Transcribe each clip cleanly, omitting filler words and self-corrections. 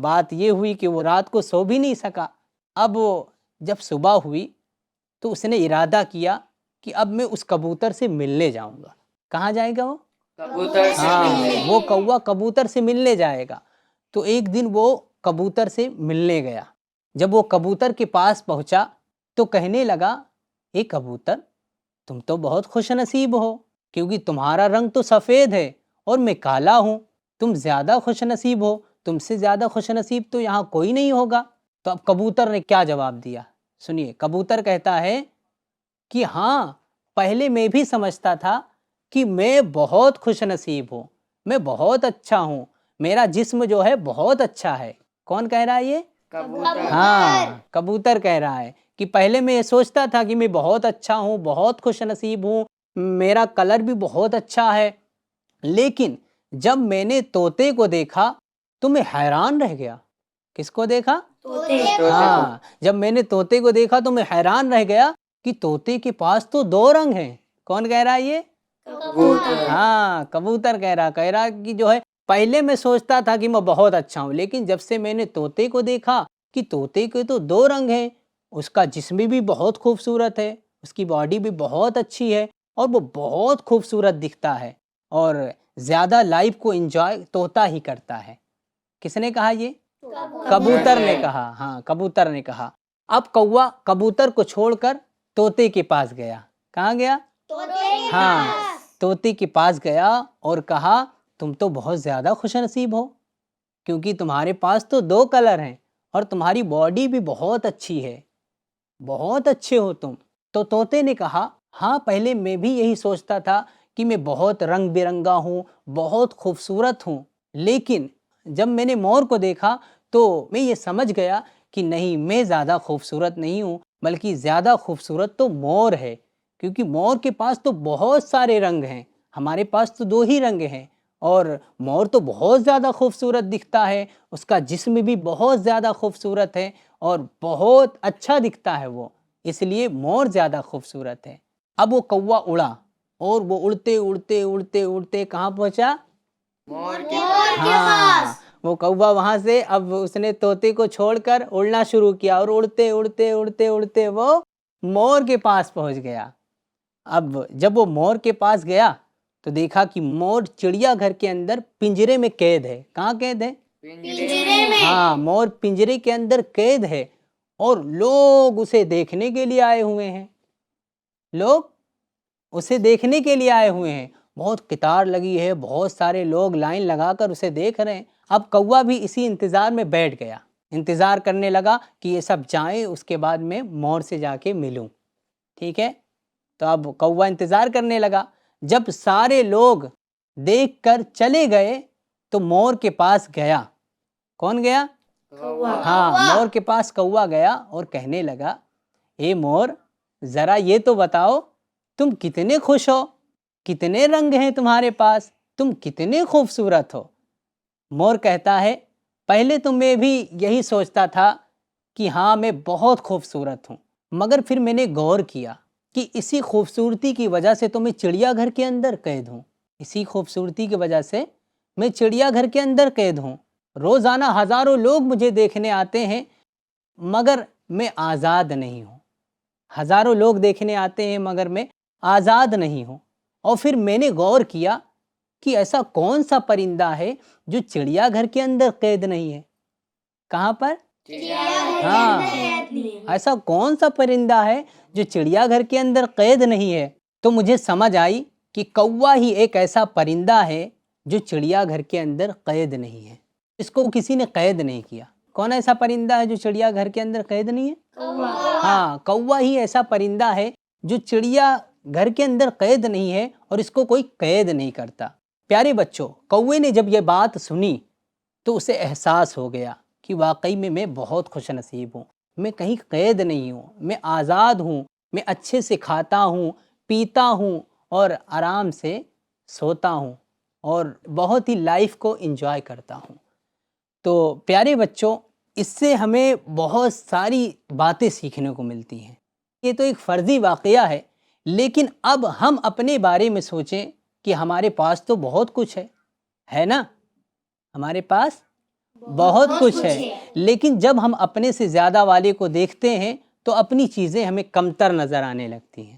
بات یہ ہوئی کہ وہ رات کو سو بھی نہیں سکا۔ اب جب صبح ہوئی تو اس نے ارادہ کیا کہ اب میں اس کبوتر سے ملنے جاؤں گا۔ کہاں جائے گا وہ؟ کبوتر سے ہاں، وہ کوا کبوتر سے ملنے جائے گا۔ تو ایک دن وہ کبوتر سے ملنے گیا۔ جب وہ کبوتر کے پاس پہنچا تو کہنے لگا، اے کبوتر، تم تو بہت خوش نصیب ہو، کیونکہ تمہارا رنگ تو سفید ہے اور میں کالا ہوں۔ تم زیادہ خوش نصیب ہو، تم سے زیادہ خوش نصیب تو یہاں کوئی نہیں ہوگا۔ تو اب کبوتر نے کیا جواب دیا؟ سنیے، کبوتر کہتا ہے کہ ہاں، پہلے میں بھی سمجھتا تھا کہ میں بہت خوش نصیب ہوں، میں بہت اچھا ہوں، میرا جسم جو ہے بہت اچھا ہے۔ کون کہہ رہا ہے یہ؟ کبوتر۔ ہاں، کبوتر کہہ رہا ہے کہ پہلے میں یہ سوچتا تھا کہ میں بہت اچھا ہوں، بہت خوش نصیب ہوں، میرا کلر بھی بہت اچھا ہے، لیکن جب میں نے طوطے کو دیکھا تو میں حیران رہ گیا۔ کس کو دیکھا؟ طوطے ہاں، جب میں نے طوطے کو دیکھا تو میں حیران رہ گیا کہ طوطے کے پاس تو دو رنگ ہیں۔ کون کہہ رہا ہے یہ؟ کبوتر۔ ہاں، کبوتر کہہ رہا کہ جو ہے پہلے میں سوچتا تھا کہ میں بہت اچھا ہوں، لیکن جب سے میں نے طوطے کو دیکھا کہ طوطے کے تو دو رنگ ہیں، اس کا جسم بھی بہت خوبصورت ہے، اس کی باڈی بھی بہت اچھی ہے اور وہ بہت خوبصورت دکھتا ہے، اور زیادہ لائف کو انجوائے طوطا ہی کرتا ہے۔ کس نے کہا یہ؟ کبوتر نے کہا۔ ہاں، کبوتر نے کہا۔ اب کوا کبوتر کو چھوڑ کر طوطے کے پاس گیا۔ کہاں گیا؟ ہاں، طوطے کے پاس گیا اور کہا، تم تو بہت زیادہ خوش نصیب ہو، کیونکہ تمہارے پاس تو دو کلر ہیں اور تمہاری باڈی بھی بہت اچھی ہے، بہت اچھے ہو تم۔ تو طوطے نے کہا، ہاں، پہلے میں بھی یہی سوچتا تھا کہ میں بہت رنگ برنگا ہوں، بہت خوبصورت ہوں، لیکن جب میں نے مور کو دیکھا تو میں یہ سمجھ گیا کہ نہیں، میں زیادہ خوبصورت نہیں ہوں، بلکہ زیادہ خوبصورت تو مور ہے، کیونکہ مور کے پاس تو بہت سارے رنگ ہیں، ہمارے پاس تو دو ہی رنگ ہیں، اور مور تو بہت زیادہ خوبصورت دکھتا ہے، اس کا جسم بھی بہت زیادہ خوبصورت ہے اور بہت اچھا دکھتا ہے وہ، اس لیے مور زیادہ خوبصورت ہے۔ اب وہ کوا اڑا اور وہ اڑتے اڑتے اڑتے اڑتے کہاں پہنچا؟ مور کے پاس۔ ہاں، وہ کوا وہاں سے اب اس نے طوطے کو چھوڑ کر اڑنا شروع کیا اور اڑتے اڑتے اڑتے اڑتے وہ مور کے پاس پہنچ گیا۔ اب جب وہ مور کے پاس گیا تو دیکھا کہ مور چڑیا گھر کے اندر پنجرے میں قید ہے۔ کہاں قید ہے؟ پنجرے میں۔ ہاں، مور پنجرے کے اندر قید ہے اور لوگ اسے دیکھنے کے لیے آئے ہوئے ہیں، لوگ اسے دیکھنے کے لیے آئے ہوئے ہیں، بہت قطار لگی ہے، بہت سارے لوگ لائن لگا کر اسے دیکھ رہے ہیں۔ اب کوا بھی اسی انتظار میں بیٹھ گیا، انتظار کرنے لگا کہ یہ سب جائیں، اس کے بعد میں مور سے جا کے ملوں۔ ٹھیک ہے، تو اب کوا انتظار کرنے لگا۔ جب سارے لوگ دیکھ کر چلے گئے تو مور کے پاس گیا۔ کون گیا؟ ہاں، مور کے پاس کوا گیا اور کہنے لگا، اے مور، ذرا یہ تو بتاؤ، تم کتنے خوش ہو، کتنے رنگ ہیں تمہارے پاس، تم کتنے خوبصورت ہو۔ مور کہتا ہے، پہلے تو میں بھی یہی سوچتا تھا کہ ہاں، میں بہت خوبصورت ہوں، مگر پھر میں نے غور کیا کہ اسی خوبصورتی کی وجہ سے تو میں چڑیا گھر کے اندر قید ہوں، اسی خوبصورتی کی وجہ سے میں چڑیا گھر کے اندر قید ہوں، روزانہ ہزاروں لوگ مجھے دیکھنے آتے ہیں، مگر میں آزاد نہیں ہوں، ہزاروں لوگ دیکھنے آتے ہیں مگر میں آزاد نہیں ہوں۔ اور پھر میں نے غور کیا کہ ایسا کون سا پرندہ ہے جو چڑیا گھر کے اندر قید نہیں ہے؟ کہاں پر؟ ہاں، ایسا کون سا پرندہ ہے جو چڑیا گھر کے اندر قید نہیں ہے؟ تو مجھے سمجھ آئی کہ کوا ہی ایک ایسا پرندہ ہے جو چڑیا گھر کے اندر قید نہیں ہے، اس کو کسی نے قید نہیں کیا۔ کون ایسا پرندہ ہے جو چڑیا گھر کے اندر قید نہیں ہے؟ ہاں، کوا ہی ایسا پرندہ ہے جو چڑیا گھر کے اندر قید نہیں ہے اور اس کو کوئی قید نہیں کرتا۔ پیارے بچوں، کوے نے جب یہ بات سنی تو اسے احساس ہو گیا کہ واقعی میں بہت خوش نصیب ہوں، میں کہیں قید نہیں ہوں، میں آزاد ہوں، میں اچھے سے کھاتا ہوں، پیتا ہوں اور آرام سے سوتا ہوں اور بہت ہی لائف کو انجوائے کرتا ہوں۔ تو پیارے بچوں، اس سے ہمیں بہت ساری باتیں سیکھنے کو ملتی ہیں۔ یہ تو ایک فرضی واقعہ ہے، لیکن اب ہم اپنے بارے میں سوچیں کہ ہمارے پاس تو بہت کچھ ہے نا؟ ہمارے پاس بہت کچھ ہے، لیکن جب ہم اپنے سے زیادہ والے کو دیکھتے ہیں تو اپنی چیزیں ہمیں کمتر نظر آنے لگتی ہیں۔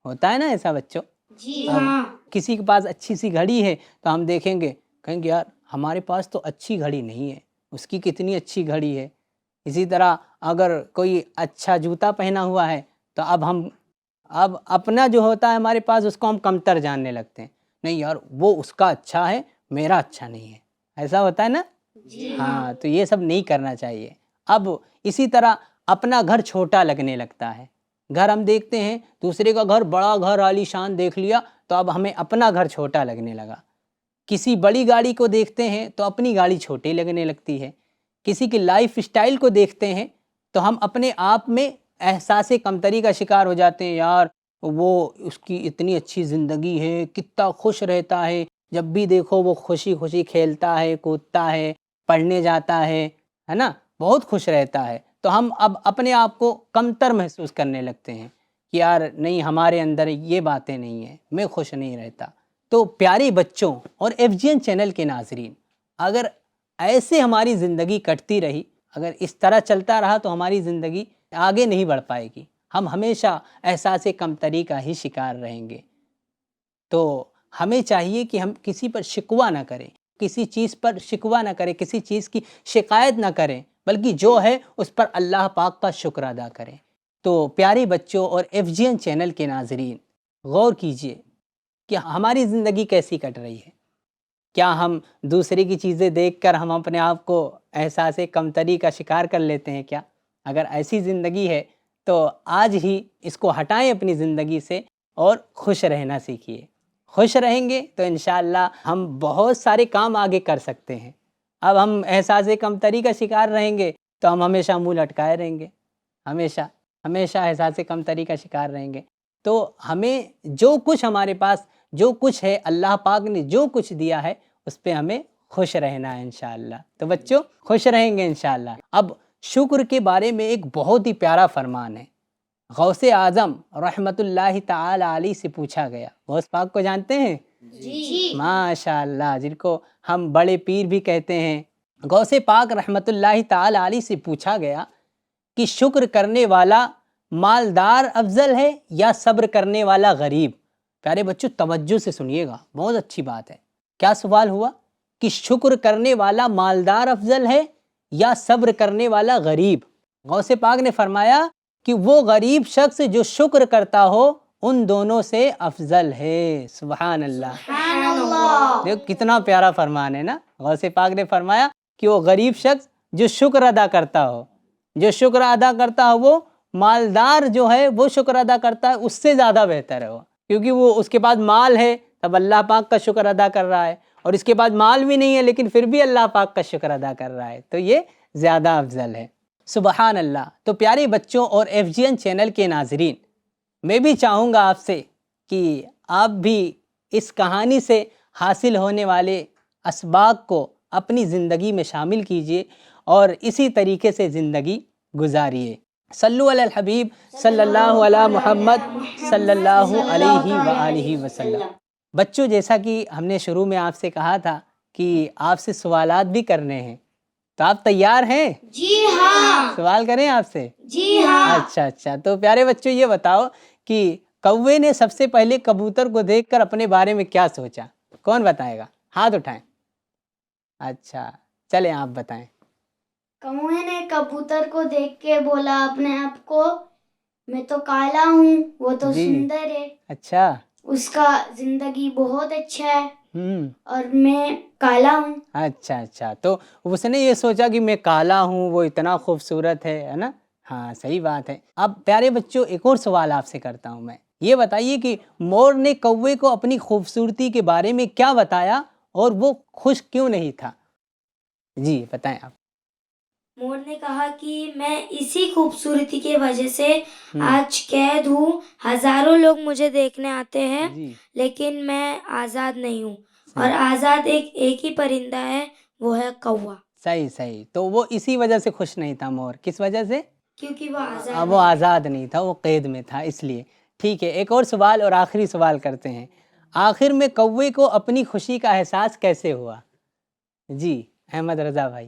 ہوتا ہے نا ایسا بچوں؟ جی اب ہاں، کسی کے پاس اچھی سی گھڑی ہے تو ہم دیکھیں گے، کہیں گے یار ہمارے پاس تو اچھی گھڑی نہیں ہے، اس کی کتنی اچھی گھڑی ہے۔ اسی طرح اگر کوئی اچھا جوتا پہنا ہوا ہے تو اب اپنا جو ہوتا ہے ہمارے پاس اس کو ہم کمتر جاننے لگتے ہیں، نہیں یار وہ اس کا اچھا ہے، میرا اچھا نہیں ہے، ایسا ہوتا ہے نا؟ ہاں، تو یہ سب نہیں کرنا چاہیے۔ اب اسی طرح اپنا گھر چھوٹا لگنے لگتا ہے، گھر ہم دیکھتے ہیں دوسرے کا گھر بڑا گھر عالی شان دیکھ لیا تو اب ہمیں اپنا گھر چھوٹا لگنے لگا، کسی بڑی گاڑی کو دیکھتے ہیں تو اپنی گاڑی چھوٹی لگنے لگتی ہے، کسی کی لائف اسٹائل کو دیکھتے ہیں تو ہم اپنے آپ میں احساس کمتری کا شکار ہو جاتے ہیں، یار وہ اس کی اتنی اچھی زندگی ہے، کتنا خوش رہتا ہے، جب بھی دیکھو وہ خوشی خوشی کھیلتا ہے، کودتا ہے، پڑھنے جاتا ہے نا، بہت خوش رہتا ہے۔ تو ہم اب اپنے آپ کو کمتر محسوس کرنے لگتے ہیں کہ یار نہیں، ہمارے اندر یہ باتیں نہیں ہیں، میں خوش نہیں رہتا۔ تو پیارے بچوں اور FGN چینل کے ناظرین، اگر ایسے ہماری زندگی کٹتی رہی، اگر اس طرح چلتا رہا تو ہماری زندگی آگے نہیں بڑھ پائے گی، ہم ہمیشہ احساس کمتری کا ہی شکار رہیں گے۔ تو ہمیں چاہیے کہ ہم کسی پر شکوہ نہ کریں، کسی چیز پر شکوہ نہ کریں، کسی چیز کی شکایت نہ کریں، بلکہ جو ہے اس پر اللہ پاک کا شکر ادا کریں۔ تو پیارے بچوں اور FGN چینل کے ناظرین، غور کیجئے کہ ہماری زندگی کیسی کٹ رہی ہے۔ کیا ہم دوسرے کی چیزیں دیکھ کر ہم اپنے آپ کو احساس کمتری کا شکار کر لیتے ہیں کیا؟ اگر ایسی زندگی ہے تو آج ہی اس کو ہٹائیں اپنی زندگی سے اور خوش رہنا سیکھیے۔ خوش رہیں گے تو انشاءاللہ ہم بہت سارے کام آگے کر سکتے ہیں۔ اب ہم احساس کمتری کا شکار رہیں گے تو ہم ہمیشہ منہ لٹکائے رہیں گے، ہمیشہ احساس کمتری کا شکار رہیں گے۔ تو ہمیں جو کچھ ہمارے پاس جو کچھ ہے، اللہ پاک نے جو کچھ دیا ہے اس پہ ہمیں خوش رہنا ہے انشاءاللہ۔ تو بچوں خوش رہیں گے انشاءاللہ۔ اب شکر کے بارے میں ایک بہت ہی پیارا فرمان ہے۔ غوث اعظم رحمۃ اللہ تعالی علیہ سے پوچھا گیا، غوث پاک کو جانتے ہیں؟ جی ماشاءاللہ، جن کو ہم بڑے پیر بھی کہتے ہیں۔ غوث پاک رحمۃ اللہ تعالی علیہ سے پوچھا گیا کہ شکر کرنے والا مالدار افضل ہے یا صبر کرنے والا غریب؟ پیارے بچوں توجہ سے سنیے گا، بہت اچھی بات ہے۔ کیا سوال ہوا کہ شکر کرنے والا مالدار افضل ہے یا صبر کرنے والا غریب؟ غوث پاک نے فرمایا کہ وہ غریب شخص جو شکر کرتا ہو ان دونوں سے افضل ہے۔ سبحان اللہ، سبحان اللہ، دیکھو کتنا پیارا فرمان ہے نا۔ غوث پاک نے فرمایا کہ وہ غریب شخص جو شکر ادا کرتا ہو، وہ مالدار جو ہے وہ شکر ادا کرتا ہے، اس سے زیادہ بہتر ہے وہ، کیونکہ وہ اس کے پاس مال ہے تب اللہ پاک کا شکر ادا کر رہا ہے، اور اس کے بعد مال بھی نہیں ہے لیکن پھر بھی اللہ پاک کا شکر ادا کر رہا ہے، تو یہ زیادہ افضل ہے۔ سبحان اللہ۔ تو پیارے بچوں اور FGN چینل کے ناظرین، میں بھی چاہوں گا آپ سے کہ آپ بھی اس کہانی سے حاصل ہونے والے اسباق کو اپنی زندگی میں شامل کیجئے اور اسی طریقے سے زندگی گزاریے۔ صلو علی الحبیب صلی اللہ علی محمد صلی اللہ علیہ وآلہ وسلم۔ بچوں، جیسا کہ ہم نے شروع میں آپ سے کہا تھا کہ آپ سے سوالات بھی کرنے ہیں، تو آپ تیار ہیں؟ جی ہاں، سوال کریں آپ سے؟ جی ہاں۔ اچھا، تو پیارے بچوں یہ بتاؤ کہ کوے نے سب سے پہلے کبوتر کو دیکھ کر اپنے بارے میں کیا سوچا؟ کون بتائے گا؟ ہاتھ اٹھائیں۔ اچھا چلیں آپ بتائیں۔ کوے نے کبوتر کو دیکھ کے بولا اپنے آپ کو، میں تو کالا ہوں، وہ تو جی، سندر ہے، اچھا، اس کا زندگی بہت اچھا ہے ہوں، اور میں کالا ہوں۔ اچھا، تو اس نے یہ سوچا کہ میں کالا ہوں، وہ اتنا خوبصورت ہے نا؟ ہاں صحیح بات ہے۔ اب پیارے بچوں ایک اور سوال آپ سے کرتا ہوں میں، یہ بتائیے کہ مور نے کوے کو اپنی خوبصورتی کے بارے میں کیا بتایا اور وہ خوش کیوں نہیں تھا؟ جی بتائیں آپ۔ مور نے کہا کہ میں اسی خوبصورتی کی وجہ سے آج قید ہوں، ہزاروں لوگ مجھے دیکھنے آتے ہیں جی، لیکن میں آزاد نہیں ہوں، اور آزاد ایک ہی پرندہ ہے، وہ ہے کوا۔ صحیح، تو وہ اسی وجہ سے خوش نہیں تھا مور، کس وجہ سے؟ کیونکہ وہ وہ آزاد نہیں تھا، وہ قید میں تھا، اس لیے۔ ٹھیک ہے، ایک اور سوال اور آخری سوال کرتے ہیں۔ آخر میں کوے کو اپنی خوشی کا احساس کیسے ہوا؟ جی احمد رضا بھائی۔